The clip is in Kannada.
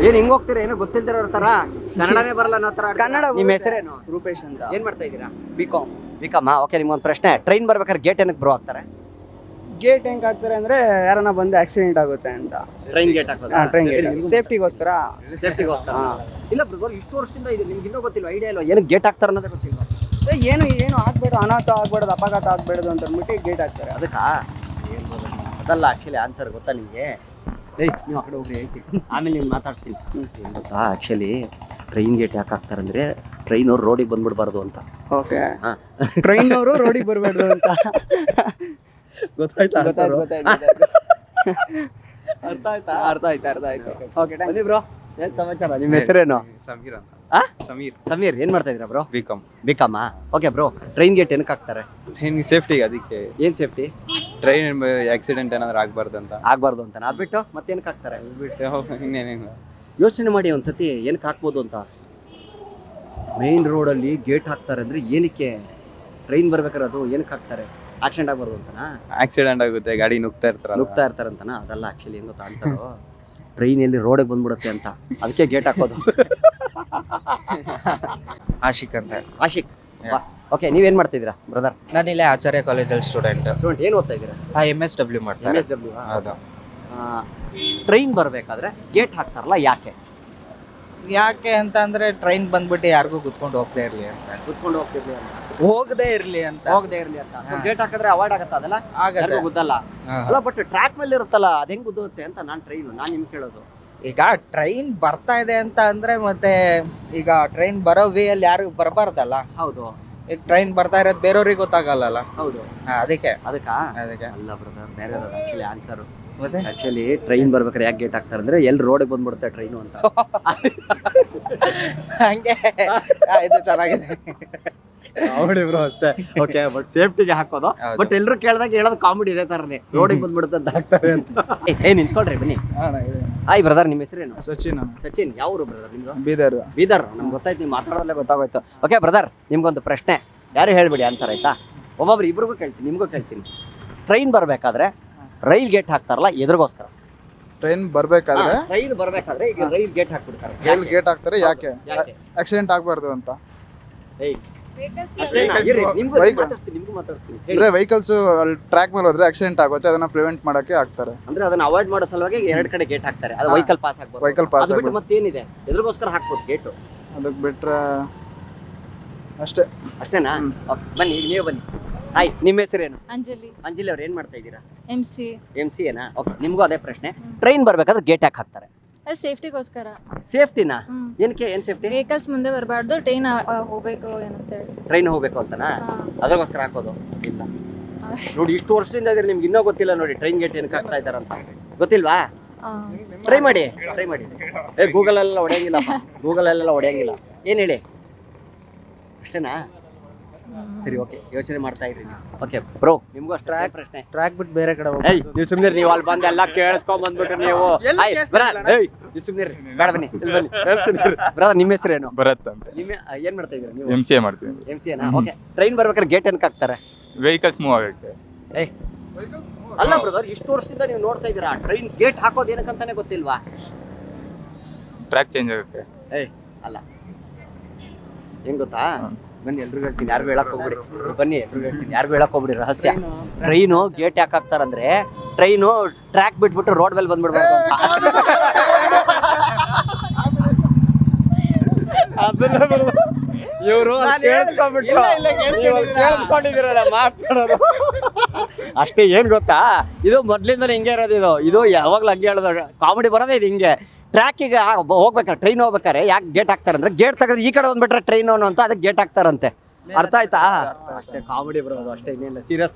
ಏನ್ ಹಿಂಗ್ ಹೋಗ್ತೀರಾ ಏನೋ ಗೊತ್ತಿಲ್ದಿರೋ ತರ ಕನ್ನಡನೇ ಬರಲ್ಲ ಅನ್ನೋ ತರ ಕನ್ನಡ ನಿಮ್ಮ ಹೆಸರೇನು? ರೂಪೇಶ್ ಅಂತ. ಏನ್ ಮಾಡ್ತಾ ಇದ್ದೀರಾ? ಬಿಕಾಮ್. ಬಿಕಮ್ಮ. ಓಕೆ, ನಿಮ್ಗೊಂದು ಪ್ರಶ್ನೆ. ಟ್ರೈನ್ ಬರ್ಬೇಕಾದ್ರೆ ಗೇಟ್ ಏನಕ್ಕೆ ಬ್ರೋ ಆಗ್ತಾರೆ? ಗೇಟ್ ಹೆಂಗ್ ಹಾಕ್ತಾರೆ ಅಂದ್ರೆ ಯಾರನ್ನ ಬಂದು ಆಕ್ಸಿಡೆಂಟ್ ಆಗುತ್ತೆ ಅಂತ. ಟ್ರೈನ್ ಗೇಟ್ ಹಾಕೋದು. ಟ್ರೈನ್ ಗೇಟ್ ಸೇಫ್ಟಿಗೋಸ್ಕರ. ಸೇಫ್ಟಿಗೋಸ್ಕರ. ಇಲ್ಲ ಬ್ರದರ್, ಇಷ್ಟು ವರ್ಷದಿಂದ ಇದೆ ನಿಮ್ಗೆ ಇನ್ನೂ ಗೊತ್ತಿಲ್ಲ, ಐಡಿಯಾ ಇಲ್ಲ ಏನಕ್ಕೆ ಗೇಟ್ ಹಾಕ್ತಾರೆ ಅನ್ನೋದೇ ಗೊತ್ತಿಲ್ಲ. ಏನು ಆಗ್ಬೇಡ, ಅನಾಥ ಆಗ್ಬೇಡದು, ಅಪಘಾತ ಆಗ್ಬೇಡದು ಅಂತ ಅಂದ್ಬಿಟ್ಟು ಗೇಟ್ ಹಾಕ್ತಾರೆ. ಅದಕ್ಕಾ ಅದಲ್ಲ ಆಕ್ಚುಲಿ ಆನ್ಸರ್ ಗೊತ್ತಾ ನಿಮಗೆ? ನೀವು ಆ ಕಡೆ ಹೋಗ್ರಿ ಹೇಳ್ತೀನಿ, ಆಮೇಲೆ ನೀವು ಮಾತಾಡ್ತೀನಿ. ಏನು ಗೊತ್ತಾ ಆಕ್ಚುಲಿ ಟ್ರೈನ್ ಗೇಟ್ ಯಾಕೆ ಹಾಕ್ತಾರಂದ್ರೆ ಟ್ರೈನ್ ಅವ್ರು ರೋಡಿಗೆ ಬಂದ್ಬಿಡ್ಬಾರ್ದು ಅಂತ. ಓಕೆ, ಟ್ರೈನ್ ಅವರು ರೋಡಿಗೆ ಬರಬಾರ್ದು ಅಂತ. ಗೊತ್ತಾಯ್ತಾ? ಅರ್ಥ ಆಯ್ತು. ಓಕೆ, ಬನ್ನಿ ಬ್ರೋ. ಏನ್ ಸಮಾಚಾರ? ನಿಮ್ಮ ಹೆಸರೇನು? ಸಮೀರ್ ಅಂತ. ಸಮೀರ್. ಏನ್ ಮಾಡ್ತಾ ಇದ್ದೀರಾ ಬ್ರೋ? ಬಿಕಾಮ್. ಬಿಕಮ್ಮ. ಓಕೆ ಬ್ರೋ, ಟ್ರೈನ್ ಗೇಟ್ ಏನಕ್ಕೆ ಹಾಕ್ತಾರೆ? ಟ್ರೈನ್ ಸೇಫ್ಟಿಗೆ. ಅದಕ್ಕೆ ಏನ್ ಸೇಫ್ಟಿ? ಟ್ರೈನ್ ಆಕ್ಸಿಡೆಂಟ್ ಏನಾದ್ರು ಆಗ್ಬಾರ್ದು ಅಂತ. ಆಗ್ಬಾರ್ದು ಅಂತ. ಅದ್ಬಿಟ್ಟು ಮತ್ತೇನಕ್ಕೆ ಹಾಕ್ತಾರೆ? ಬಿಟ್ಟು ಇನ್ನೇನೇನು ಯೋಚನೆ ಮಾಡಿ ಒಂದ್ಸತಿ, ಏನಕ್ಕೆ ಹಾಕ್ಬೋದು ಅಂತ. ಮೇನ್ ರೋಡಲ್ಲಿ ಗೇಟ್ ಹಾಕ್ತಾರೆ ಅಂದ್ರೆ ಏನಕ್ಕೆ? ಟ್ರೈನ್ ಬರ್ಬೇಕಾದ್ರೆ ಅದು ಏನಕ್ಕೆ ಹಾಕ್ತಾರೆ? ಆಕ್ಸಿಡೆಂಟ್ ಆಗ್ಬಾರ್ದು ಅಂತನಾ? ಆಕ್ಸಿಡೆಂಟ್ ಆಗುತ್ತೆ, ಗಾಡಿ ನುಗ್ತಾ ಇರ್ತಾರಂತನಾ? ಅದಲ್ಲ ಆಕ್ಚುಲಿ ಏನು ಗೊತ್ತಾ ಆನ್ಸರ್, ಟ್ರೈನ್ ಎಲ್ಲಿ ರೋಡಿಗೆ ಬಂದ್ಬಿಡುತ್ತೆ ಅಂತ, ಅದಕ್ಕೆ ಗೇಟ್ ಹಾಕೋದು. ಆಶಿಕ್ ಅಂತ. ಆಶಿಕ್. ಓಕೆ, ನೀವೇನ್ ಮಾಡ್ತಿದ್ದೀರಾ ಬ್ರದರ್? ನಾನು ಇಲ್ಲೇ ಆಚಾರ್ಯ ಕಾಲೇಜಲ್ಲಿ ಸ್ಟೂಡೆಂಟ್. ಏನು ಓದ್ತಾ ಇದ್ದೀರಾ? MSW ಮಾಡ್ತಾರೆ. MSW. ಹೌದು. ಟ್ರೈನ್ ಬರ್ಬೇಕಾದ್ರೆ ಗೇಟ್ ಹಾಕ್ತಾರಲ್ಲ, ಯಾಕೆ? ಯಾಕೆ ಅಂತ ಅಂದ್ರೆ ಟ್ರೈನ್ ಬಂದ್ಬಿಟ್ಟು ಯಾರಿಗೂ ಕುತ್ಕೊಂಡು ಹೋಗದೇ ಇರ್ಲಿ ಅಂತ. ಕುತ್ಕೊಂಡು ಹೋಗ್ತಿರ್ಲಿ ಅಂತ. ಹೋಗದೇ ಇರ್ಲಿ ಅಂತ. ಹೋಗದೆ ಇರ್ಲಿ ಅಂತ. ಗೇಟ್ ಹಾಕಿದ್ರೆ ಅವಾಯ್ಡ್ ಆಗತ್ತ? ಅದೆಲ್ಲ ಆಗತ್ತೆ. ಯಾರಿಗೂ ಗುದ್ದಲ್ಲ ಅಲ್ಲ, ಬಟ್ ಟ್ರ್ಯಾಕ್ ಮೇಲೆ ಇರುತ್ತಲ್ಲ, ಅದ್ ಹೆಂಗ್ ಗುದ್ದುತ್ತೆ ಅಂತ ನಾನು ನಿಮ್ಗೆ ಕೇಳೋದು. ಈಗ ಟ್ರೈನ್ ಬರ್ತಾ ಇದೆ ಅಂತ ಅಂದ್ರೆ ಮತ್ತೆ ಈಗ ಟ್ರೈನ್ ಬರೋ ವೇ ಅಲ್ಲಿ ಯಾರು ಬರಬಾರ್ದಲ್ಲ. ಹೌದು. ಈಗ ಟ್ರೈನ್ ಬರ್ತಾ ಇರೋದು ಬೇರೆಯವ್ರಿಗೆ ಗೊತ್ತಾಗಲ್ಲ. ಹೌದು. ಅದಕ್ಕೆ ಅದಕ್ಕೆ ಅಲ್ಲ ಬ್ರದರ್, ಬೇರೆ ಆಕ್ಚುಲಿ ಆನ್ಸರ್. ಮತ್ತೆ ಆಕ್ಚುಲಿ ಟ್ರೈನ್ ಬರ್ಬೇಕಾದ್ರೆ ಯಾಕೆ ಗೇಟ್ ಹಾಕ್ತಾರೆ ಅಂದ್ರೆ ಎಲ್ಲಿ ರೋಡಿಗೆ ಬಂದ್ಬಿಡುತ್ತೆ ಟ್ರೈನು ಅಂತ. ಹಂಗೆ. ಇದು ಚೆನ್ನಾಗಿದೆ. ಕಾಮಿಡಿ ಬ್ರೋ ಅಷ್ಟೇ. ಓಕೆ, ಬಟ್ ಸೇಫ್ಟಿಗೆ ಹಾಕೋದು. ಹೌದು. ಬಟ್ ಎಲ್ಲರೂ ಕೇಳಿದಾಗ ಹೇಳೋದು ಕಾಮಿಡಿ ಇದೇ ತರನೇ, ರೋಡಿಗೆ ಬಂದ್ಬಿಡುತ್ತೆ ಅಂತ ಹಾಕ್ತಾರೆ ಅಂತ. ನಿಂತ್ಕೊಳ್ರಿ, ಬನ್ನಿ. ಹಾಯ್ ಬ್ರದರ್, ನಿಮ್ಮ ಹೆಸರೇನು? ಸಚಿನ್. ಸಚಿನ್. ಯಾವ ಊರು ಬ್ರದರ್ ನಿಮ್ದು? ಬೀದರ್. ಬೀದರ್. ನಮ್ಗೆ ಗೊತ್ತಾಯ್ತು, ನೀವು ಮಾತಾಡೋದಲ್ಲೇ ಗೊತ್ತಾಗೋಯ್ತು. ಓಕೆ ಬ್ರದರ್, ನಿಮ್ಗೊಂದು ಪ್ರಶ್ನೆ. ಯಾರು ಹೇಳ್ಬಿಡಿ ಆನ್ಸರ್, ಆಯ್ತಾ? ಒಬ್ಬೊಬ್ರು ಇಬ್ರಿಗೂ ಕೇಳ್ತೀನಿ, ನಿಮ್ಗೂ ಕೇಳ್ತೀನಿ. ಟ್ರೈನ್ ಬರ್ಬೇಕಾದ್ರೆ ರೈಲ್ ಗೇಟ್ ಹಾಕ್ತಾರಲ್ಲ, ಎದುರಿಗೋಸ್ಕರ? ಟ್ರೈನ್ ಬರ್ಬೇಕಾದ್ರೆ ಟ್ರೈನ್ ಬರ್ಬೇಕಾದ್ರೆ ಈಗ ರೈಲ್ ಗೇಟ್ ಹಾಕ್ಬಿಡ್ತಾರೆ. ರೈಲ್ ಗೇಟ್ ಹಾಕ್ತಾರೆ. ಯಾಕೆ? ಯಾಕೆ? ಆಕ್ಸಿಡೆಂಟ್ ಆಗ್ಬಾರ್ದು ಅಂತ. ಅಷ್ಟೇನಾ? ಇರ್ರಿ, ನಿಮ್ಗೂ ಮಾತಾಡ್ತೀನಿ. ಹೇಳಿ. ಅಂದ್ರೆ ವೆಹಿಕಲ್ಸ್ ಟ್ರ್ಯಾಕ್ ಮೇಲೆ ಹೋದ್ರೆ ಆಕ್ಸಿಡೆಂಟ್ ಆಗುತ್ತೆ, ಅದನ್ನ ಪ್ರಿವೆಂಟ್ ಮಾಡಕ್ಕೆ ಹಾಕ್ತಾರೆ. ಅಂದ್ರೆ ಅದನ್ನ ಅವಾಯ್ಡ್ ಮಾಡೋ ಸಲುವಾಗಿ ಎರಡು ಕಡೆ ಗೇಟ್ ಹಾಕ್ತಾರೆ. ಅದು ವೆಹಿಕಲ್ ಪಾಸ್ ಆಗ್ಬೋದು. ವೆಹಿಕಲ್ ಪಾಸ್ ಅದು ಬಿಟ್ಟು ಮತ್ತೇನಿದೆ? ಎದುರಿಗೋಸ್ಕರ ಹಾಕ್ಬೋದು ಗೇಟು. ಅದಕ್ಕೆ ಬಿಟ್ರೆ ಅಷ್ಟೇ. ಅಷ್ಟೇನಾ? ಓಕೆ, ಬನ್ನಿ, ಈಗ ನೀವು ಬನ್ನಿ. ಹಾಯ್, ನಿಮ್ಮ ಹೆಸರೇನು? ಅಂಜಲಿ. ಅಂಜಲಿ ಅವ್ರು ಏನ್ ಮಾಡ್ತಾ ಇದ್ದೀರಾ? MC ಏನಾ? ಓಕೆ, ನಿಮ್ಗೂ ಅದೇ ಪ್ರಶ್ನೆ. ಟ್ರೈನ್ ಬರ್ಬೇಕಾದ್ರೆ ಗೇಟ್ ಯಾಕೆ ಹಾಕ್ತಾರೆ? ಅದು ಸೇಫ್ಟಿಗೋಸ್ಕರ. ಸೇಫ್ಟಿನಾ? ಏನಕ್ಕೆ? ಏನ್ ಸೇಫ್ಟಿ? ವೆಹಿಕಲ್ಸ್ ಮುಂದೆ ಬರಬಾರ್ದು, ಟ್ರೈನ್ ಹೋಗ್ಬೇಕು ಏನಂತ ಹೇಳಿ. ಟ್ರೈನ್ ಹೋಗ್ಬೇಕು ಅಂತನಾ? ಅದ್ರಗೋಸ್ಕರ ಹಾಕೋದು? ಇಲ್ಲ ನೋಡಿ, ಇಷ್ಟು ವರ್ಷದಿಂದ ಇದ್ರೆ ನಿಮ್ಗೆ ಇನ್ನೂ ಗೊತ್ತಿಲ್ಲ ನೋಡಿ ಟ್ರೈನ್ ಗೇಟ್ ಏನಕ್ಕೆ ಹಾಕ್ತಾ ಇದಾರೆ ಅಂತ. ಗೊತ್ತಿಲ್ವಾ? ಟ್ರೈ ಮಾಡಿ. ಗೂಗಲ್ ಎಲ್ಲ ಹೊಡೆಯಂಗಿಲ್ಲ. ಏನ್ ಹೇಳಿ? ಅಷ್ಟೇನಾ? ಸರಿ, ಓಕೆ, ಯೋಚನೆ ಮಾಡ್ತಾ ಇದ್ರಿ. ಓಕೆ ಬ್ರೋ, ನಿಮ್ಗೂ ಅಷ್ಟೇ ಪ್ರಶ್ನೆ. ಟ್ರ್ಯಾಕ್ ಬಿಟ್ಟು ಬೇರೆ ಕಡೆ ನೀವು ಸುಮ್ನಿರಿ, ನೀವು ಅಲ್ಲಿ ಬಂದು ಎಲ್ಲ ಕೇಳಿಸ್ಕೊಂಡ್ ಬಂದ್ಬಿಟ್ರೆ ನೀವು. ನೀವು ಸುಮ್ನಿರಿ, ಬೇಡ, ಬನ್ನಿ ಇಲ್ಲಿ ಬನ್ನಿ, ಹೇಳ್ತೀನಿ. ಬ್ರದರ್, ನಿಮ್ಮ ಹೆಸರೇನು? ಭರತ್ ಅಂತ. ನಿಮ್ಮ ಏನ್ ಮಾಡ್ತಾ ಇದ್ದೀರಾ ನೀವು? MCA ಮಾಡ್ತೀನಿ. MCA. ಓಕೆ, ಟ್ರೈನ್ ಬರ್ಬೇಕಾದ್ರೆ ಗೇಟ್ ಏನಕ್ಕೆ ಹಾಕ್ತಾರೆ? ವೆಹಿಕಲ್ಸ್ ಮೂವ್ ಆಗಕ್ಕೆ. ಅಲ್ಲ ಬ್ರದರ್, ಇಷ್ಟು ವರ್ಷದಿಂದ ನೀವು ನೋಡ್ತಾ ಇದ್ದೀರಾ, ಟ್ರೈನ್ ಗೇಟ್ ಹಾಕೋದು ಏನಕ್ಕಂತಾನೆ ಗೊತ್ತಿಲ್ವಾ? ಟ್ರ್ಯಾಕ್ ಚೇಂಜ್ ಆಗುತ್ತೆ. ಅಲ್ಲ, ಹೆಂಗ್ ಗೊತ್ತಾ? ಬನ್ನಿ, ಎಲ್ರಿಗೂ ಹೇಳ್ತೀನಿ, ಯಾರಿಗೂ ಹೇಳಕ್ ಹೋಗ್ಬಿಡಿ. ಬನ್ನಿ, ಎಲ್ರಿಗೂ ಹೇಳ್ತೀನಿ, ಯಾರಿಗೂ ಹೇಳಕ್ ಹೋಗ್ಬಿಡಿ. ರಹಸ್ಯ. ಟ್ರೈನು ಗೇಟ್ ಯಾಕೆ ಹಾಕ್ತಾರಂದ್ರೆ ಟ್ರೈನು ಟ್ರ್ಯಾಕ್ ಬಿಟ್ಬಿಟ್ಟು ರೋಡ್ ಮೇಲೆ ಬಂದ್ಬಿಡ್ಬಾರ್ದು ಅಂತ. ಇವರು ಕೇಳಿಸ್ಕೊಂಡಿದ್ದೀರಲ್ಲ ಮಾತಾಡೋದು ಅಷ್ಟೇ. ಏನ್ ಗೊತ್ತಾ, ಇದು ಮೊದ್ಲಿಂದ ಹಿಂಗೆ ಇರೋದು. ಇದು ಯಾವಾಗ್ಲೂ ಹಂಗೆ ಹೇಳೋದು, ಕಾಮಿಡಿ ಬರೋದೇ ಇದು ಹಿಂಗೆ. ಟ್ರ್ಯಾಕಿಗೆ ಹೋಗ್ಬೇಕಾರೆ, ಟ್ರೈನ್ ಹೋಗ್ಬೇಕಾರೆ ಯಾಕೆ ಗೇಟ್ ಹಾಕ್ತಾರೆ ಅಂದ್ರೆ ಗೇಟ್ ತೆಗೆದು ಈ ಕಡೆ ಬಂದ್ಬಿಟ್ರೆ ಟ್ರೈನ್ ಅಂತ ಅದಕ್ಕೆ ಗೇಟ್ ಹಾಕ್ತಾರಂತೆ. ಅರ್ಥ ಆಯ್ತಾ? ಅಷ್ಟೇ ಕಾಮಿಡಿ ಬರೋದು ಅಷ್ಟೇ, ಇನ್ನೇನಿಲ್ಲ ಸೀರಿಯಸ್